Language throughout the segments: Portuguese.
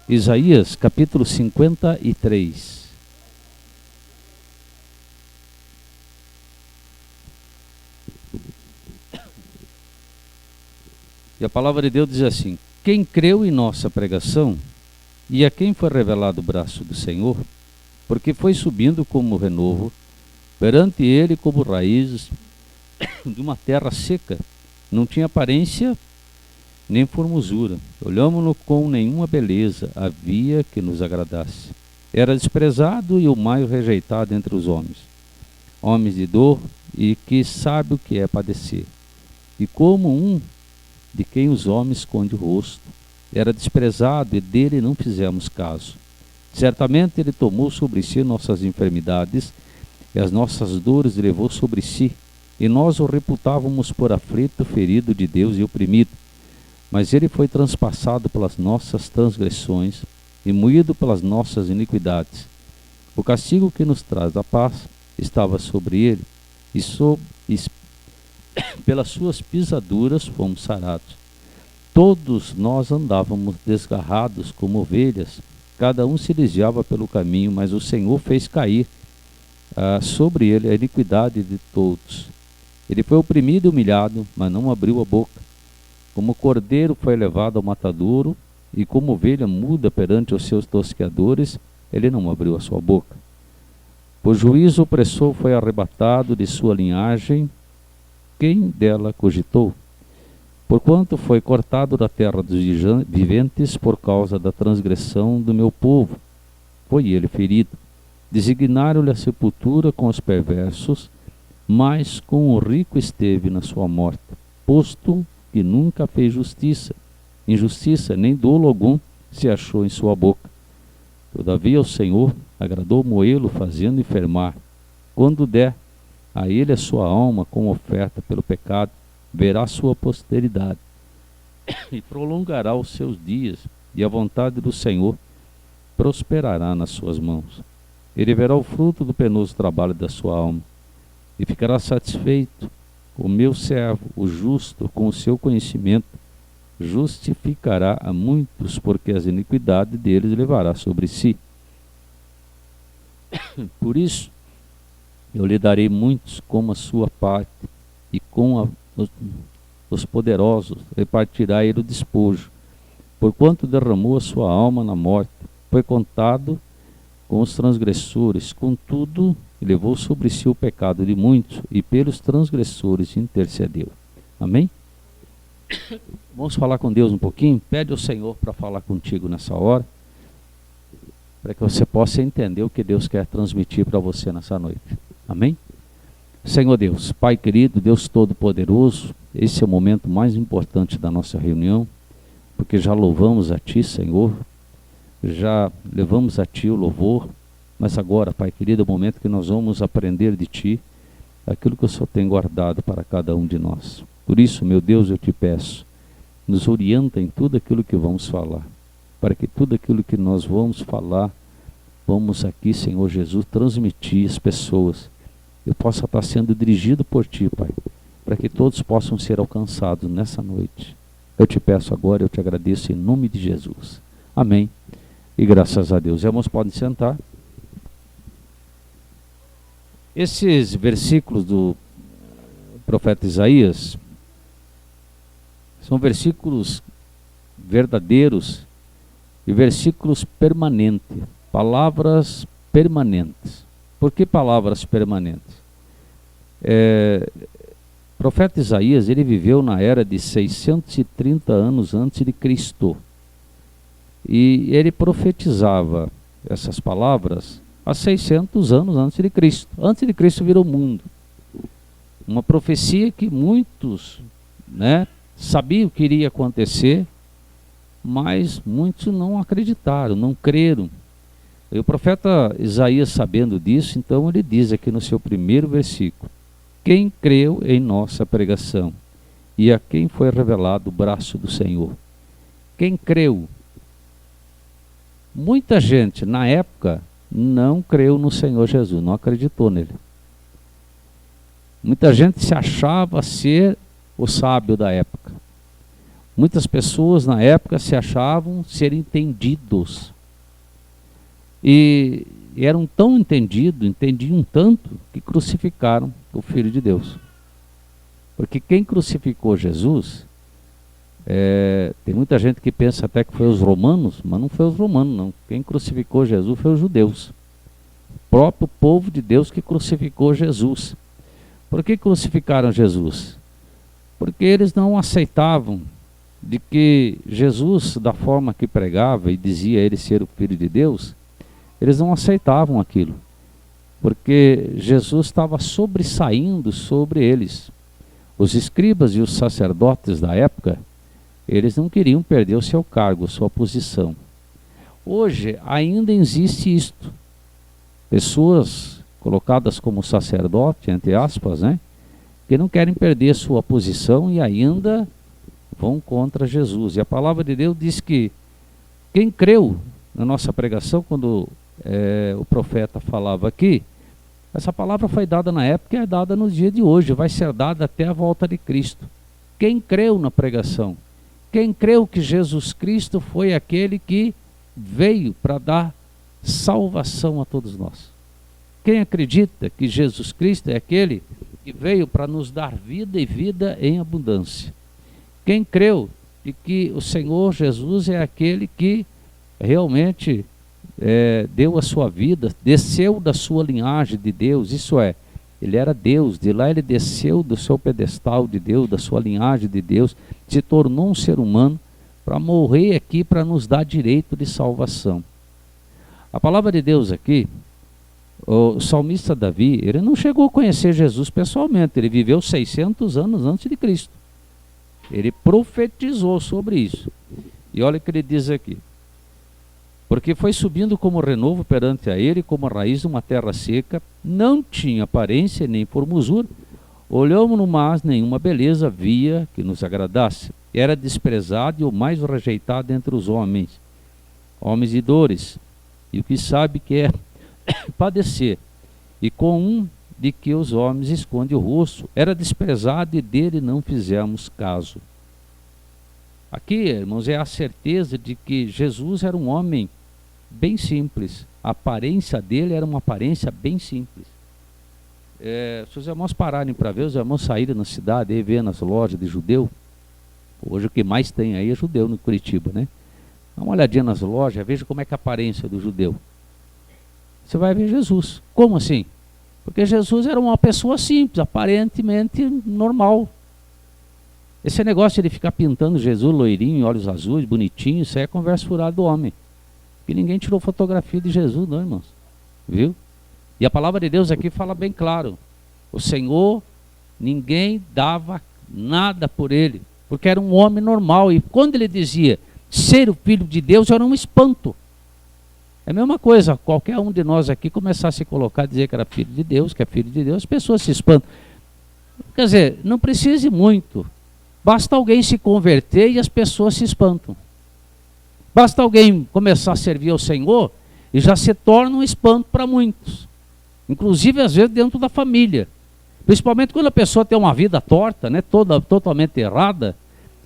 Isaías capítulo 53. E a palavra de Deus diz assim: quem creu em nossa pregação, e a quem foi revelado o braço do Senhor, porque foi subindo como renovo, perante ele como raízes de uma terra seca, não tinha aparência nem formosura, olhamo-no com nenhuma beleza havia que nos agradasse. Era desprezado e o mais rejeitado entre os homens de dor, e que sabe o que é padecer. E como um de quem os homens escondem o rosto, era desprezado e dele não fizemos caso. Certamente ele tomou sobre si nossas enfermidades, e as nossas dores levou sobre si, e nós o reputávamos por aflito, ferido de Deus e oprimido. Mas ele foi transpassado pelas nossas transgressões e moído pelas nossas iniquidades. O castigo que nos traz a paz estava sobre ele, e pelas suas pisaduras fomos sarados. Todos nós andávamos desgarrados como ovelhas, cada um se desviava pelo caminho, mas o Senhor fez cair sobre ele a iniquidade de todos. Ele foi oprimido e humilhado, mas não abriu a boca. Como cordeiro foi levado ao matadouro, e como ovelha muda perante os seus tosqueadores, ele não abriu a sua boca. Por juízo opressor foi arrebatado de sua linhagem, quem dela cogitou? Porquanto foi cortado da terra dos viventes por causa da transgressão do meu povo, foi ele ferido. Designaram-lhe a sepultura com os perversos, mas com o rico esteve na sua morte, posto que nunca fez injustiça, nem dolo algum se achou em sua boca. Todavia o Senhor agradou moê-lo, fazendo enfermar. Quando der a ele a sua alma como oferta pelo pecado, verá sua posteridade, e prolongará os seus dias, e a vontade do Senhor prosperará nas suas mãos. Ele verá o fruto do penoso trabalho da sua alma, e ficará satisfeito. O meu servo, o justo, com o seu conhecimento, justificará a muitos, porque as iniquidades deles levará sobre si. Por isso, eu lhe darei muitos como a sua parte, e com os poderosos repartirá ele o despojo. Porquanto derramou a sua alma na morte, foi contado com os transgressores, contudo, levou sobre si o pecado de muitos, e pelos transgressores intercedeu. Amém? Vamos falar com Deus um pouquinho? Pede ao Senhor para falar contigo nessa hora, para que você possa entender o que Deus quer transmitir para você nessa noite. Amém? Senhor Deus, Pai querido, Deus Todo-Poderoso, esse é o momento mais importante da nossa reunião, porque já louvamos a Ti, Senhor, já levamos a Ti o louvor, mas agora, Pai querido, é o momento que nós vamos aprender de Ti aquilo que o Senhor tem guardado para cada um de nós. Por isso, meu Deus, eu Te peço, nos orienta em tudo aquilo que vamos falar, para que tudo aquilo que nós vamos falar, vamos aqui, Senhor Jesus, transmitir às pessoas. Eu possa estar sendo dirigido por Ti, Pai, para que todos possam ser alcançados nessa noite. Eu Te peço agora, eu Te agradeço em nome de Jesus. Amém. E graças a Deus. Irmãos, podem sentar. Esses versículos do profeta Isaías são versículos verdadeiros e versículos permanentes, palavras permanentes. Por que palavras permanentes? O profeta Isaías, ele viveu na era de 630 anos antes de Cristo, e ele profetizava essas palavras há 600 anos antes de Cristo vir ao mundo. Uma profecia que muitos, sabiam que iria acontecer, mas muitos não acreditaram, não creram. E o profeta Isaías, sabendo disso, então ele diz aqui no seu primeiro versículo: quem creu em nossa pregação, e a quem foi revelado o braço do Senhor? Quem creu? Muita gente na época não creu no Senhor Jesus, não acreditou nele. Muita gente se achava ser o sábio da época. Muitas pessoas na época se achavam ser entendidos. E eram tão entendidos, entendiam tanto, que crucificaram o Filho de Deus. Porque quem crucificou Jesus, tem muita gente que pensa até que foi os romanos, mas não foi os romanos não. Quem crucificou Jesus foi os judeus. O próprio povo de Deus que crucificou Jesus. Por que crucificaram Jesus? Porque eles não aceitavam de que Jesus, da forma que pregava e dizia ele ser o Filho de Deus, eles não aceitavam aquilo. Porque Jesus estava sobressaindo sobre eles. Os escribas e os sacerdotes da época, eles não queriam perder o seu cargo, a sua posição. Hoje ainda existe isto. Pessoas colocadas como sacerdote, entre aspas, né, que não querem perder sua posição e ainda vão contra Jesus. E a palavra de Deus diz que quem creu na nossa pregação, quando o profeta falava aqui, essa palavra foi dada na época e é dada no dia de hoje, vai ser dada até a volta de Cristo. Quem creu na pregação, quem creu que Jesus Cristo foi aquele que veio para dar salvação a todos nós. Quem acredita que Jesus Cristo é aquele que veio para nos dar vida e vida em abundância. Quem creu de que o Senhor Jesus é aquele que realmente deu a sua vida, desceu da sua linhagem de Deus, isso é, ele era Deus, de lá ele desceu do seu pedestal de Deus, da sua linhagem de Deus, se tornou um ser humano para morrer aqui, para nos dar direito de salvação. A palavra de Deus aqui, o salmista Davi, ele não chegou a conhecer Jesus pessoalmente, ele viveu 600 anos antes de Cristo. Ele profetizou sobre isso. E olha o que ele diz aqui. Porque foi subindo como renovo perante a ele, como a raiz de uma terra seca, não tinha aparência nem formosura, olhamos-no, mas nenhuma beleza via que nos agradasse. Era desprezado e o mais rejeitado entre os homens de dores, e o que sabe que é padecer, e com um de que os homens escondem o rosto, era desprezado e dele não fizemos caso. Aqui, irmãos, é a certeza de que Jesus era um homem bem simples. A aparência dele era uma aparência bem simples. Se os irmãos pararem para ver, os irmãos saírem na cidade e ver nas lojas de judeu, hoje o que mais tem aí é judeu no Curitiba, né? Dá uma olhadinha nas lojas, veja como é que é a aparência do judeu. Você vai ver Jesus. Como assim? Porque Jesus era uma pessoa simples, aparentemente normal. Esse negócio de ficar pintando Jesus loirinho, olhos azuis, bonitinho, isso aí é conversa furada do homem. Porque ninguém tirou fotografia de Jesus, não, irmãos. Viu? E a palavra de Deus aqui fala bem claro. O Senhor, ninguém dava nada por ele, porque era um homem normal. E quando ele dizia ser o Filho de Deus, era um espanto. É a mesma coisa, qualquer um de nós aqui começar a se colocar, dizer que era filho de Deus, que é filho de Deus, as pessoas se espantam. Quer dizer, não precise muito. Basta alguém se converter e as pessoas se espantam. Basta alguém começar a servir ao Senhor e já se torna um espanto para muitos. Inclusive, às vezes, dentro da família. Principalmente quando a pessoa tem uma vida torta, né, totalmente errada,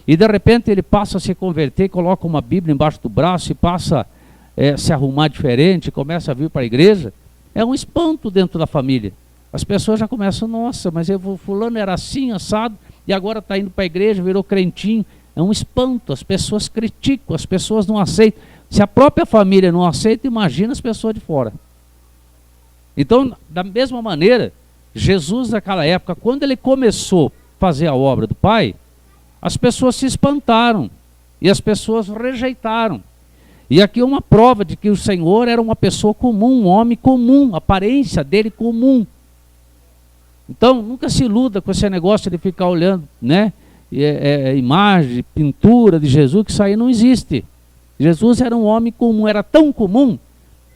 e de repente ele passa a se converter e coloca uma Bíblia embaixo do braço e passa se arrumar diferente, começa a vir para a igreja, é um espanto dentro da família. As pessoas já começam, nossa, mas fulano era assim, assado, e agora está indo para a igreja, virou crentinho. É um espanto, as pessoas criticam, as pessoas não aceitam. Se a própria família não aceita, imagina as pessoas de fora. Então, da mesma maneira, Jesus naquela época, quando ele começou a fazer a obra do Pai, as pessoas se espantaram, e as pessoas rejeitaram. E aqui é uma prova de que o Senhor era uma pessoa comum, um homem comum, a aparência dele comum. Então, nunca se iluda com esse negócio de ficar olhando, né? Imagem, pintura de Jesus, que isso aí não existe. Jesus era um homem comum, era tão comum,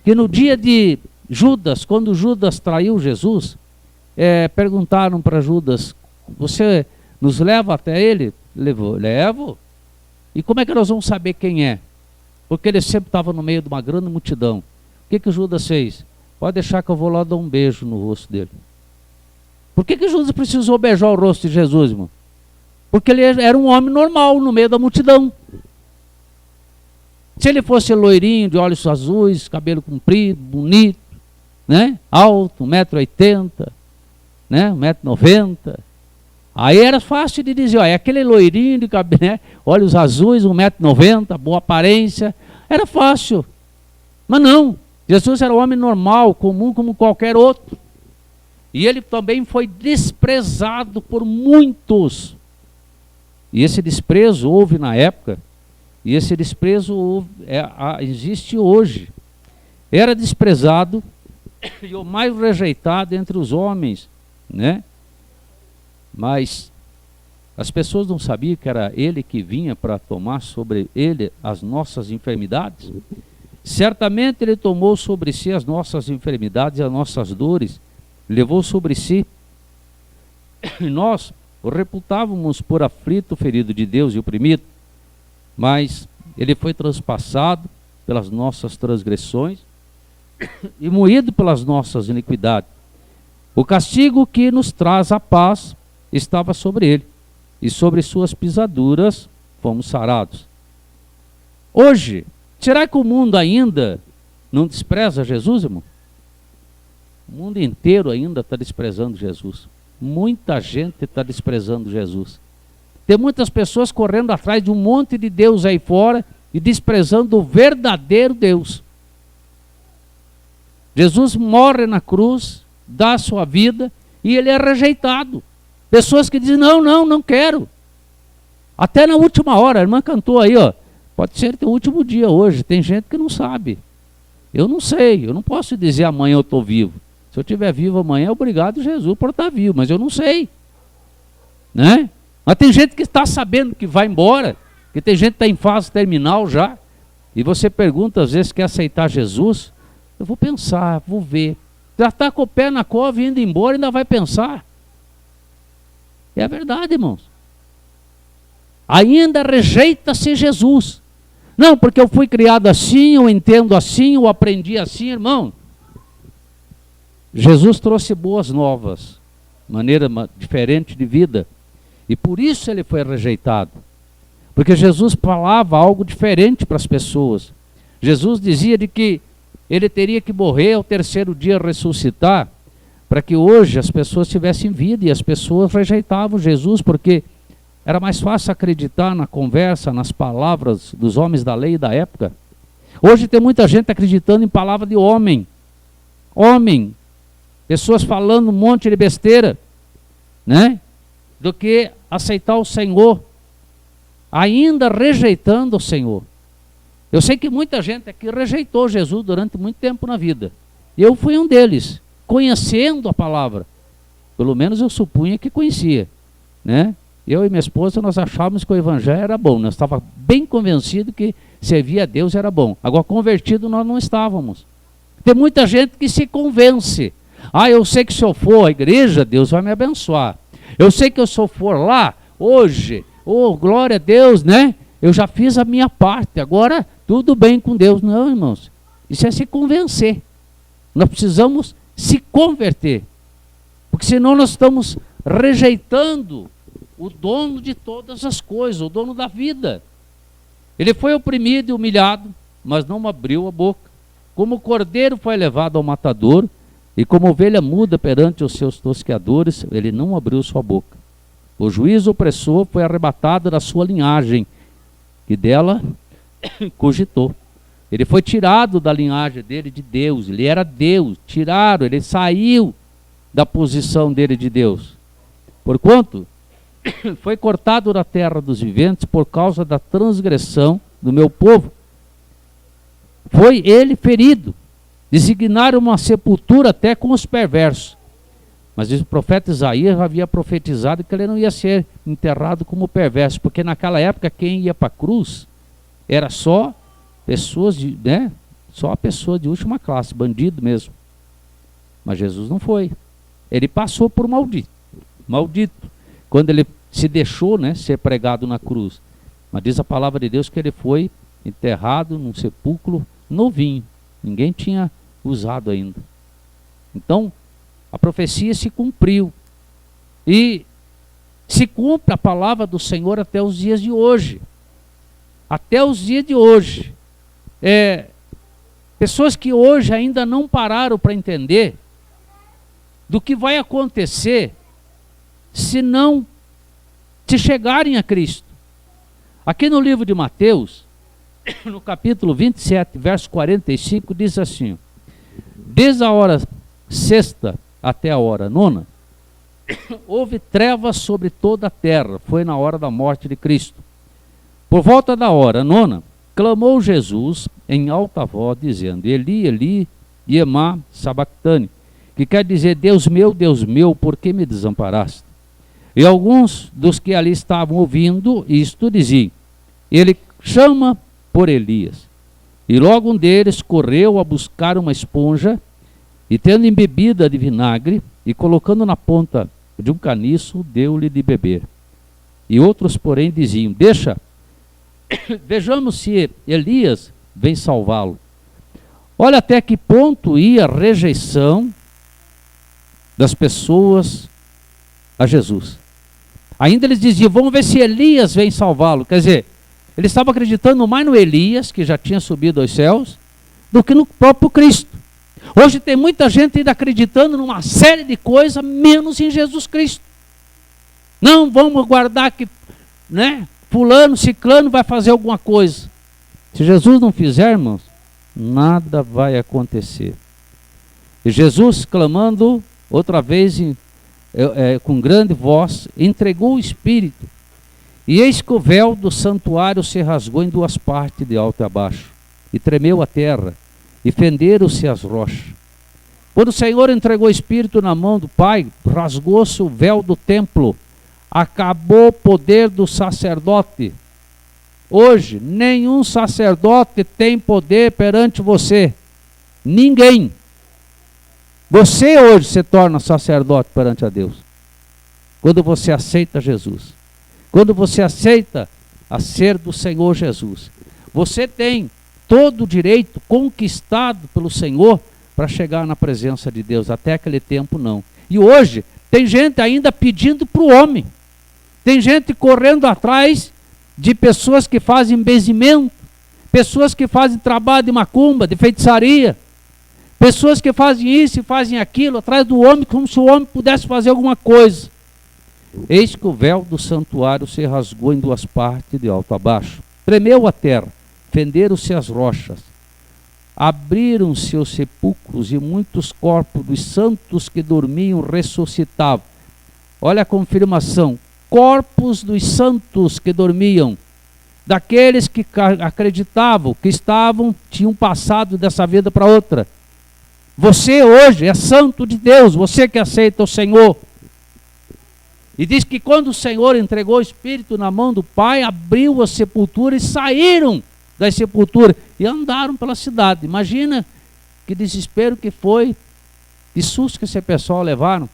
que no dia de Judas, quando Judas traiu Jesus, perguntaram para Judas, você nos leva até ele? Levo. E como é que nós vamos saber quem é? Porque ele sempre estava no meio de uma grande multidão. O que Judas fez? Pode deixar que eu vou lá dar um beijo no rosto dele. Por que Judas precisou beijar o rosto de Jesus, irmão? Porque ele era um homem normal no meio da multidão. Se ele fosse loirinho, de olhos azuis, cabelo comprido, bonito, né? Alto, 1,80 m, né? 1,90 m, aí era fácil de dizer, ó, é aquele loirinho de cabelo, né? Olhos azuis, 1,90 m, boa aparência, era fácil. Mas não, Jesus era um homem normal, comum como qualquer outro. E ele também foi desprezado por muitos. E esse desprezo houve na época, e esse desprezo existe hoje. Era desprezado e o mais rejeitado entre os homens, né? Mas as pessoas não sabiam que era ele que vinha para tomar sobre ele as nossas enfermidades. Certamente ele tomou sobre si as nossas enfermidades e as nossas dores, levou sobre si, e nós o reputávamos por aflito, ferido de Deus e oprimido, mas ele foi transpassado pelas nossas transgressões e moído pelas nossas iniquidades. O castigo que nos traz a paz estava sobre ele, e sobre suas pisaduras fomos sarados. Hoje, será que o mundo ainda não despreza Jesus, irmão? O mundo inteiro ainda está desprezando Jesus. Muita gente está desprezando Jesus. Tem muitas pessoas correndo atrás de um monte de Deus aí fora e desprezando o verdadeiro Deus. Jesus morre na cruz, dá a sua vida e ele é rejeitado. Pessoas que dizem, não quero. Até na última hora, a irmã cantou aí, ó, pode ser que o último dia hoje, tem gente que não sabe. Eu não sei, eu não posso dizer amanhã eu estou vivo. Se eu estiver vivo amanhã, obrigado Jesus por estar vivo, mas eu não sei. Né? Mas tem gente que está sabendo que vai embora, que tem gente que está em fase terminal já, e você pergunta às vezes, quer aceitar Jesus? Eu vou pensar, vou ver. Já está com o pé na cova e indo embora, ainda vai pensar. É a verdade, irmãos. Ainda rejeita-se Jesus. Não, porque eu fui criado assim, eu entendo assim, eu aprendi assim, irmão. Jesus trouxe boas novas, maneira diferente de vida. E por isso ele foi rejeitado. Porque Jesus falava algo diferente para as pessoas. Jesus dizia de que ele teria que morrer ao terceiro dia ressuscitar, para que hoje as pessoas tivessem vida, e as pessoas rejeitavam Jesus, porque era mais fácil acreditar na conversa, nas palavras dos homens da lei da época. Hoje tem muita gente acreditando em palavra de homem. Homem. Pessoas falando um monte de besteira, né? Do que aceitar o Senhor, ainda rejeitando o Senhor. Eu sei que muita gente aqui rejeitou Jesus durante muito tempo na vida. Eu fui um deles, conhecendo a palavra. Pelo menos eu supunha que conhecia, né? Eu e minha esposa, nós achávamos que o evangelho era bom. Nós estávamos bem convencidos que servir a Deus era bom. Agora, convertido nós não estávamos. Tem muita gente que se convence. Eu sei que se eu for à igreja, Deus vai me abençoar. Eu sei que se eu for lá, hoje, glória a Deus, né? Eu já fiz a minha parte, agora tudo bem com Deus. Não, irmãos, isso é se convencer. Nós precisamos se converter. Porque senão nós estamos rejeitando o dono de todas as coisas, o dono da vida. Ele foi oprimido e humilhado, mas não abriu a boca. Como o cordeiro foi levado ao matador, e como ovelha muda perante os seus tosqueadores, ele não abriu sua boca. O juiz opressor foi arrebatado da sua linhagem, e dela cogitou. Ele foi tirado da linhagem dele de Deus, ele era Deus, tiraram, ele saiu da posição dele de Deus. Porquanto foi cortado da terra dos viventes por causa da transgressão do meu povo. Foi ele ferido. Designaram uma sepultura até com os perversos. Mas o profeta Isaías havia profetizado que ele não ia ser enterrado como perverso, porque naquela época quem ia para a cruz era só pessoas só pessoa de última classe, bandido mesmo. Mas Jesus não foi. Ele passou por maldito. Quando ele se deixou, ser pregado na cruz. Mas diz a palavra de Deus que ele foi enterrado num sepulcro novinho. Ninguém tinha usado ainda. Então, a profecia se cumpriu. E se cumpre a palavra do Senhor até os dias de hoje. Até os dias de hoje. Pessoas que hoje ainda não pararam para entender do que vai acontecer se não se chegarem a Cristo. Aqui no livro de Mateus, no capítulo 27, verso 45, diz assim: desde a hora sexta até a hora nona, houve trevas sobre toda a terra. Foi na hora da morte de Cristo. Por volta da hora nona, clamou Jesus em alta voz, dizendo: Eli, Eli, lema sabactani, que quer dizer: Deus meu, por que me desamparaste? E alguns dos que ali estavam ouvindo isto diziam: ele chama por Elias. E logo um deles correu a buscar uma esponja, e tendo embebida de vinagre, e colocando na ponta de um caniço, deu-lhe de beber. E outros, porém, diziam: deixa, vejamos se Elias vem salvá-lo. Olha até que ponto ia a rejeição das pessoas a Jesus. Ainda eles diziam: vamos ver se Elias vem salvá-lo. Quer dizer, eles estavam acreditando mais no Elias, que já tinha subido aos céus, do que no próprio Cristo. Hoje tem muita gente ainda acreditando numa série de coisas, menos em Jesus Cristo. Não, vamos guardar que, fulano, ciclano vai fazer alguma coisa. Se Jesus não fizer, irmãos, nada vai acontecer. E Jesus, clamando outra vez com grande voz, entregou o Espírito. E eis que o véu do santuário se rasgou em duas partes, de alto a baixo, e tremeu a terra, e fenderam-se as rochas. Quando o Senhor entregou o Espírito na mão do Pai, rasgou-se o véu do templo, acabou o poder do sacerdote. Hoje, nenhum sacerdote tem poder perante você. Ninguém. Você hoje se torna sacerdote perante a Deus. Quando você aceita Jesus. Quando você aceita a ser do Senhor Jesus. Você tem todo o direito conquistado pelo Senhor para chegar na presença de Deus. Até aquele tempo não. E hoje tem gente ainda pedindo para o homem. Tem gente correndo atrás de pessoas que fazem benzimento, pessoas que fazem trabalho de macumba, de feitiçaria, pessoas que fazem isso e fazem aquilo, atrás do homem, como se o homem pudesse fazer alguma coisa. Eis que o véu do santuário se rasgou em duas partes, de alto a baixo. Tremeu a terra, fenderam-se as rochas, abriram-se os sepulcros, e muitos corpos dos santos que dormiam ressuscitavam. Olha a confirmação: corpos dos santos que dormiam, daqueles que acreditavam, que tinham passado dessa vida para outra. Você hoje é santo de Deus, você que aceita o Senhor. E diz que quando o Senhor entregou o Espírito na mão do Pai, abriu a sepultura e saíram das sepulturas e andaram pela cidade. Imagina que desespero que foi, que susto que esse pessoal levaram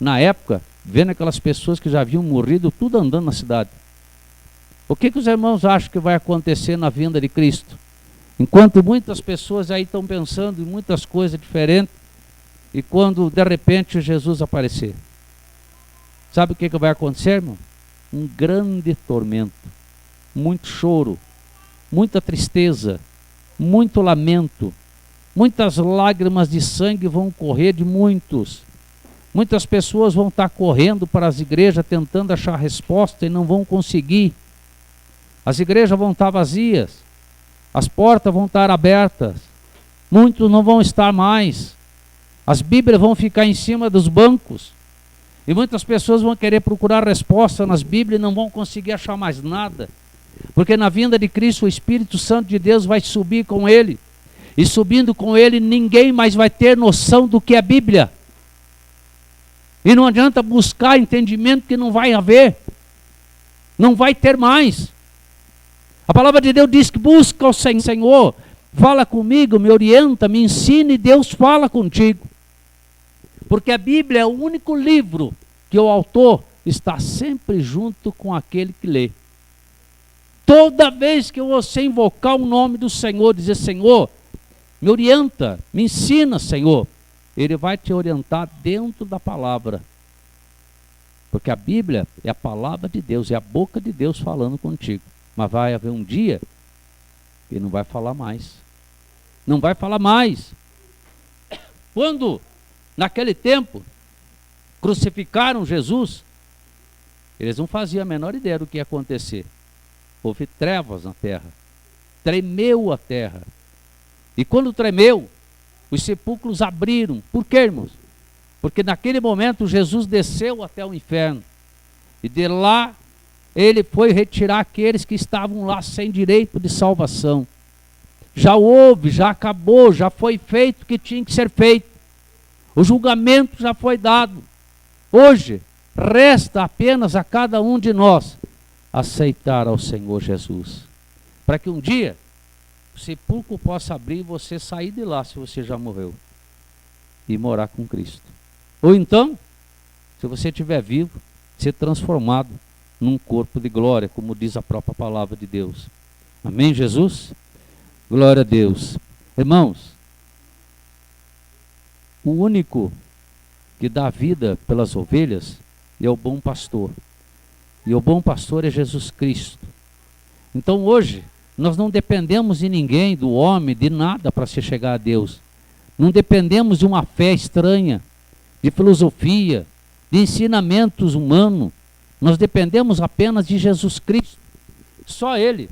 na época, vendo aquelas pessoas que já haviam morrido, tudo andando na cidade. O que os irmãos acham que vai acontecer na vinda de Cristo? Enquanto muitas pessoas aí estão pensando em muitas coisas diferentes, e quando de repente Jesus aparecer, sabe o que vai acontecer, irmão? Um grande tormento, muito choro, muita tristeza, muito lamento, muitas lágrimas de sangue vão correr de muitos. Muitas pessoas vão estar correndo para as igrejas tentando achar resposta e não vão conseguir. As igrejas vão estar vazias, as portas vão estar abertas, muitos não vão estar mais, as Bíblias vão ficar em cima dos bancos, e muitas pessoas vão querer procurar resposta nas Bíblias e não vão conseguir achar mais nada, porque na vinda de Cristo o Espírito Santo de Deus vai subir com ele, e subindo com ele ninguém mais vai ter noção do que é Bíblia. E não adianta buscar entendimento que não vai haver. Não vai ter mais. A palavra de Deus diz que busca o Senhor. Fala comigo, me orienta, me ensina, e Deus fala contigo. Porque a Bíblia é o único livro que o autor está sempre junto com aquele que lê. Toda vez que você invocar o nome do Senhor, dizer: Senhor, me orienta, me ensina, Senhor, Ele vai te orientar dentro da palavra. Porque a Bíblia é a palavra de Deus, é a boca de Deus falando contigo. Mas vai haver um dia que não vai falar mais. Não vai falar mais. Quando, naquele tempo, crucificaram Jesus, eles não faziam a menor ideia do que ia acontecer. Houve trevas na terra. Tremeu a terra. E quando tremeu, os sepulcros abriram. Por quê, irmãos? Porque naquele momento Jesus desceu até o inferno. E de lá ele foi retirar aqueles que estavam lá sem direito de salvação. Já houve, já acabou, já foi feito o que tinha que ser feito. O julgamento já foi dado. Hoje, resta apenas a cada um de nós aceitar ao Senhor Jesus. Para que um dia o sepulcro possa abrir e você sair de lá, se você já morreu, e morar com Cristo. Ou então, se você estiver vivo, ser transformado num corpo de glória, como diz a própria palavra de Deus. Amém, Jesus? Glória a Deus. Irmãos, o único que dá vida pelas ovelhas é o bom pastor. E o bom pastor é Jesus Cristo. Então hoje, nós não dependemos de ninguém, do homem, de nada para se chegar a Deus. Não dependemos de uma fé estranha, de filosofia, de ensinamentos humanos. Nós dependemos apenas de Jesus Cristo. Só Ele.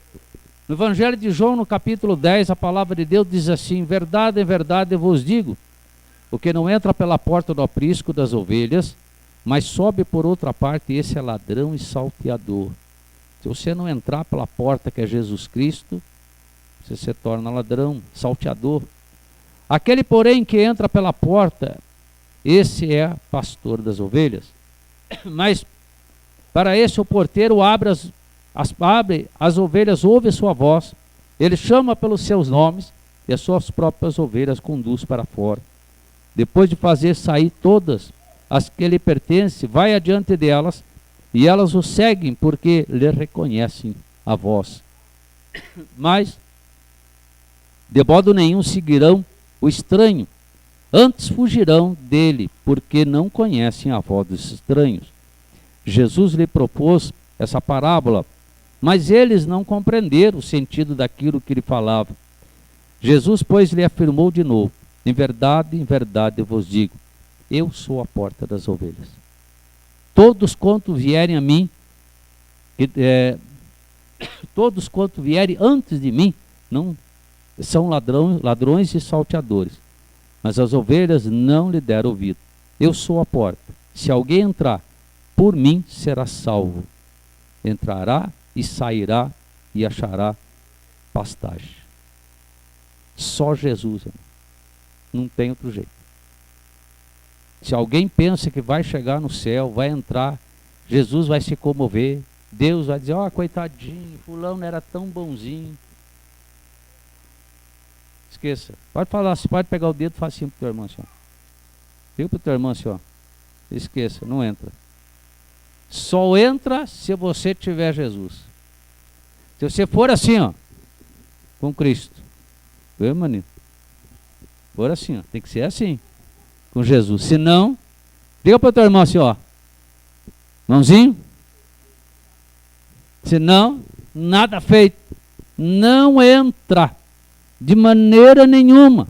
No Evangelho de João, no capítulo 10, a palavra de Deus diz assim: em verdade eu vos digo, o que não entra pela porta do aprisco das ovelhas, mas sobe por outra parte, esse é ladrão e salteador. Se você não entrar pela porta que é Jesus Cristo, você se torna ladrão, salteador. Aquele, porém, que entra pela porta, esse é pastor das ovelhas. Mas para esse o porteiro abre as ovelhas, ouve sua voz, ele chama pelos seus nomes e as suas próprias ovelhas conduz para fora. Depois de fazer sair todas as que lhe pertencem, vai adiante delas, e elas o seguem porque lhe reconhecem a voz. Mas de modo nenhum seguirão o estranho, antes fugirão dele, porque não conhecem a voz dos estranhos. Jesus lhe propôs essa parábola, mas eles não compreenderam o sentido daquilo que ele falava. Jesus, pois, lhe afirmou de novo: em verdade eu vos digo, eu sou a porta das ovelhas. Todos quanto vierem a mim, todos quanto vierem antes de mim, não são ladrões e salteadores, mas as ovelhas não lhe deram ouvido. Eu sou a porta. Se alguém entrar por mim, será salvo. Entrará e sairá e achará pastagem. Só Jesus, irmão. Não tem outro jeito. Se alguém pensa que vai chegar no céu, vai entrar, Jesus vai se comover, Deus vai dizer: ó, coitadinho, fulano era tão bonzinho. Esqueça. Pode falar, você pode pegar o dedo e falar assim pro teu irmão, assim, ó. Diga pro teu irmão assim, ó. Esqueça, não entra. Só entra se você tiver Jesus. Se você for assim, ó, com Cristo. Viu, maninho? For assim, ó, tem que ser assim, com Jesus. Se não, diga para o teu irmão assim, ó, mãozinho. Se não, nada feito. Não entra, de maneira nenhuma.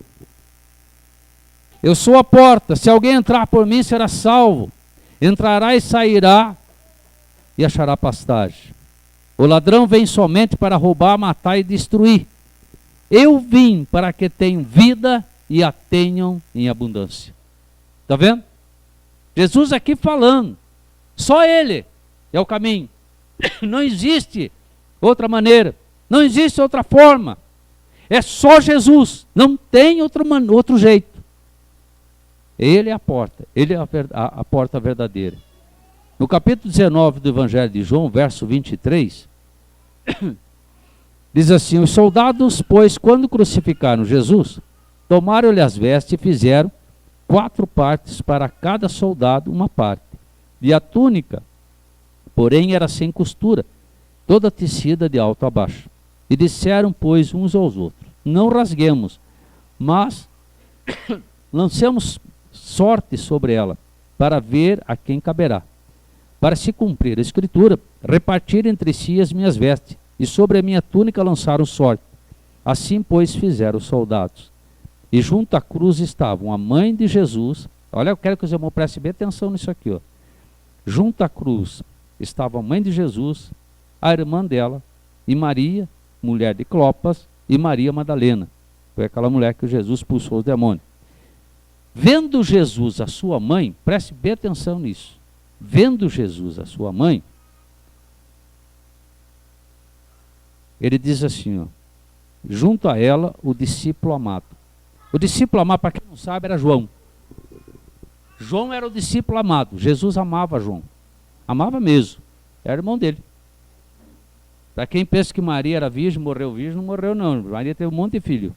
Eu sou a porta, se alguém entrar por mim será salvo. Entrará e sairá e achará pastagem. O ladrão vem somente para roubar, matar e destruir. Eu vim para que tenham vida e a tenham em abundância. Está vendo? Jesus aqui falando. Só Ele é o caminho. Não existe outra maneira. Não existe outra forma. É só Jesus. Não tem outro jeito. Ele é a porta. Ele é a porta verdadeira. No capítulo 19 do Evangelho de João, verso 23, diz assim: os soldados, pois, quando crucificaram Jesus, tomaram-lhe as vestes e fizeram 4 partes para cada soldado, uma parte. E a túnica, porém, era sem costura, toda tecida de alto a baixo. E disseram, pois, uns aos outros: não rasguemos, mas lancemos sorte sobre ela, para ver a quem caberá. para se cumprir a escritura, repartir entre si as minhas vestes, e sobre a minha túnica lançaram sorte. Assim, pois, fizeram os soldados. E junto à cruz estavam a mãe de Jesus. Olha, eu quero que os irmãos prestem bem atenção nisso aqui. Ó. Junto à cruz estava a mãe de Jesus, a irmã dela, e Maria, mulher de Clopas, e Maria Madalena. Foi aquela mulher que Jesus expulsou os demônios. Vendo Jesus a sua mãe, preste bem atenção nisso. Vendo Jesus a sua mãe, ele diz assim, ó, junto a ela o discípulo amado. O discípulo amado, para quem não sabe, era João. João era o discípulo amado. Jesus amava João. Amava mesmo. Era irmão dele. Para quem pensa que Maria era virgem, não morreu não. Maria teve um monte de filho.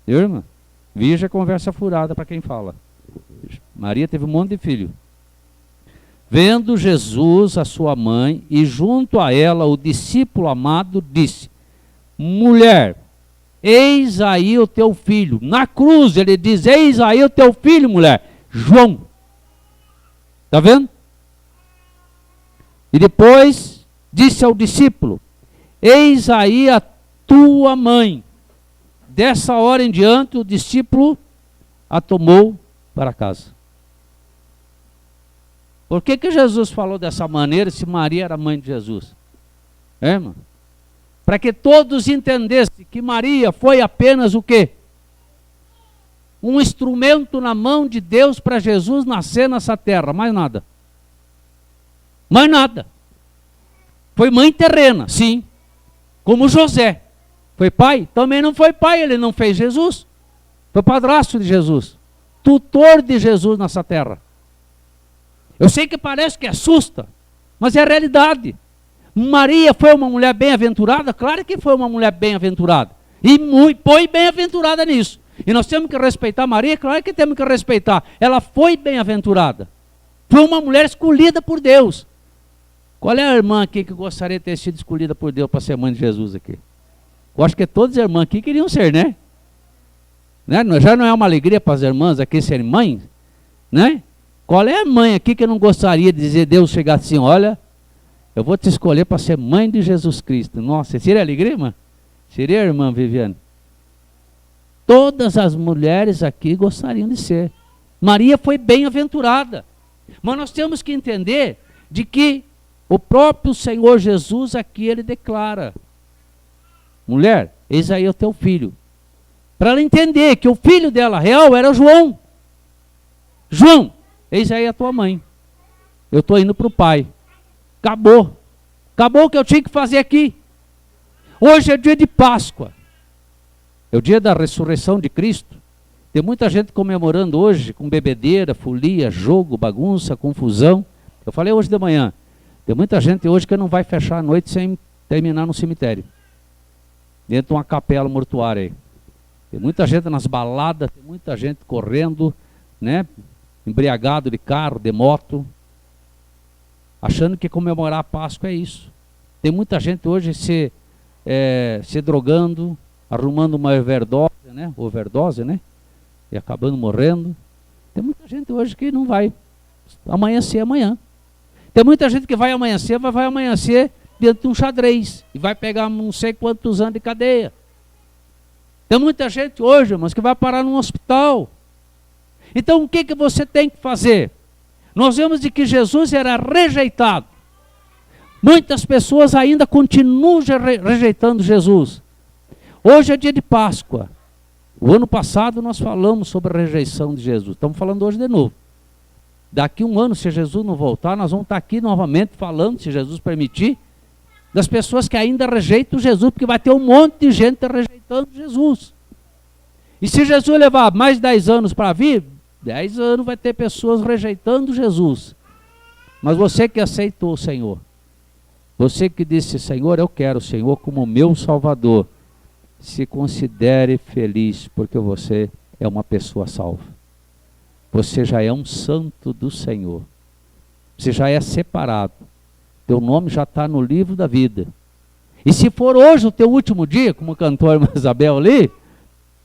Viu, irmã? Virgem é conversa furada para quem fala. Maria teve um monte de filho. Vendo Jesus a sua mãe e junto a ela o discípulo amado, disse: mulher, eis aí o teu filho. Na cruz ele diz: eis aí o teu filho, mulher. João. Está vendo? E depois disse ao discípulo: eis aí a tua mãe. Dessa hora em diante o discípulo a tomou para casa. Por que Jesus falou dessa maneira se Maria era mãe de Jesus? É, irmão? Para que todos entendessem que Maria foi apenas o quê? Um instrumento na mão de Deus para Jesus nascer nessa terra, mais nada. Mais nada. Foi mãe terrena, sim. Como José. Foi pai? Também não foi pai, ele não fez Jesus. Foi padrasto de Jesus. Tutor de Jesus nessa terra. Eu sei que parece que assusta, mas é a realidade. Maria foi uma mulher bem-aventurada? Claro que foi uma mulher bem-aventurada. E foi bem-aventurada nisso. E nós temos que respeitar Maria? Claro que temos que respeitar. Ela foi bem-aventurada. Foi uma mulher escolhida por Deus. Qual é a irmã aqui que gostaria de ter sido escolhida por Deus para ser mãe de Jesus aqui? Eu acho que todas as irmãs aqui queriam ser, né? Já não é uma alegria para as irmãs aqui serem mães? Né? Qual é a mãe aqui que não gostaria de dizer, Deus chegar assim, olha, eu vou te escolher para ser mãe de Jesus Cristo. Nossa, seria alegria, irmã? Seria, irmã Viviane? Todas as mulheres aqui gostariam de ser. Maria foi bem-aventurada. Mas nós temos que entender de que o próprio Senhor Jesus aqui, ele declara: mulher, eis aí o teu filho. Para ela entender que o filho dela real era João. João, eis aí a tua mãe. Eu estou indo para o pai. Acabou. Acabou o que eu tinha que fazer aqui. Hoje é dia de Páscoa. É o dia da ressurreição de Cristo. Tem muita gente comemorando hoje com bebedeira, folia, jogo, bagunça, confusão. Eu falei hoje de manhã. Tem muita gente hoje que não vai fechar a noite sem terminar no cemitério. Dentro de uma capela mortuária aí. Tem muita gente nas baladas, tem muita gente correndo, né? Embriagado de carro, de moto, achando que comemorar a Páscoa é isso. Tem muita gente hoje se drogando, arrumando uma overdose, né? E acabando morrendo. Tem muita gente hoje que não vai amanhecer amanhã. Tem muita gente que vai amanhecer dentro de um xadrez e vai pegar não sei quantos anos de cadeia. Tem muita gente hoje, irmãos, que vai parar num hospital. Então o que você tem que fazer? Nós vemos de que Jesus era rejeitado. Muitas pessoas ainda continuam rejeitando Jesus. Hoje é dia de Páscoa. O ano passado nós falamos sobre a rejeição de Jesus. Estamos falando hoje de novo. Daqui um ano, se Jesus não voltar, nós vamos estar aqui novamente falando, se Jesus permitir, das pessoas que ainda rejeitam Jesus, porque vai ter um monte de gente rejeitando Jesus. E se Jesus levar mais 10 anos para vir, 10 anos vai ter pessoas rejeitando Jesus. Mas você que aceitou o Senhor, você que disse, Senhor, eu quero o Senhor como meu Salvador, se considere feliz, porque você é uma pessoa salva. Você já é um santo do Senhor. Você já é separado. Teu nome já está no livro da vida. E se for hoje o teu último dia, como cantou a irmã Isabel ali,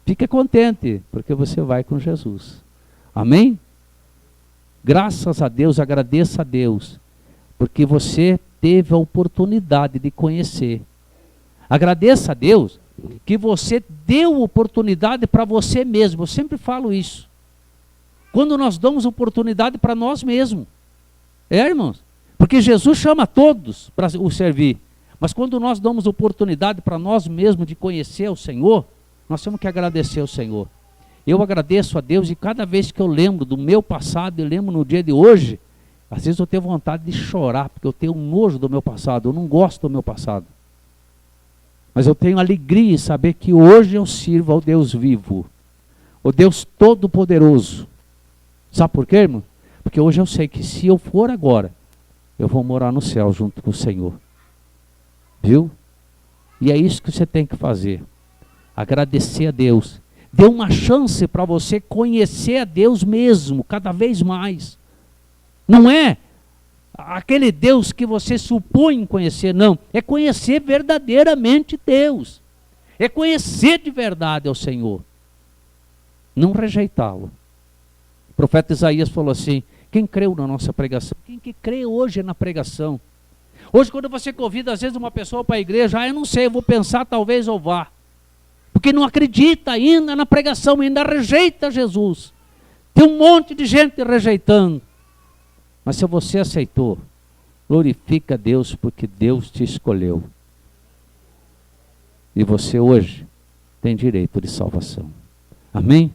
fique contente, porque você vai com Jesus. Amém? Graças a Deus, agradeça a Deus, porque você teve a oportunidade de conhecer. Agradeça a Deus que você deu oportunidade para você mesmo. Eu sempre falo isso. Quando nós damos oportunidade para nós mesmos. Irmãos? Porque Jesus chama todos para o servir. Mas quando nós damos oportunidade para nós mesmos de conhecer o Senhor, nós temos que agradecer ao Senhor. Eu agradeço a Deus e cada vez que eu lembro do meu passado e lembro no dia de hoje, às vezes eu tenho vontade de chorar, porque eu tenho nojo do meu passado, eu não gosto do meu passado. Mas eu tenho alegria em saber que hoje eu sirvo ao Deus vivo, o Deus Todo-Poderoso. Sabe por quê, irmão? Porque hoje eu sei que se eu for agora, eu vou morar no céu junto com o Senhor. Viu? E é isso que você tem que fazer. Agradecer a Deus. Dê uma chance para você conhecer a Deus mesmo, cada vez mais. Não é aquele Deus que você supõe conhecer, não. É conhecer verdadeiramente Deus. É conhecer de verdade ao Senhor. Não rejeitá-lo. O profeta Isaías falou assim, quem creu na nossa pregação? Quem que crê hoje na pregação? Hoje quando você convida às vezes uma pessoa para a igreja, eu não sei, eu vou pensar, talvez eu vá. Porque não acredita ainda na pregação, ainda rejeita Jesus. Tem um monte de gente rejeitando. Mas se você aceitou, glorifica a Deus porque Deus te escolheu. E você hoje tem direito de salvação. Amém?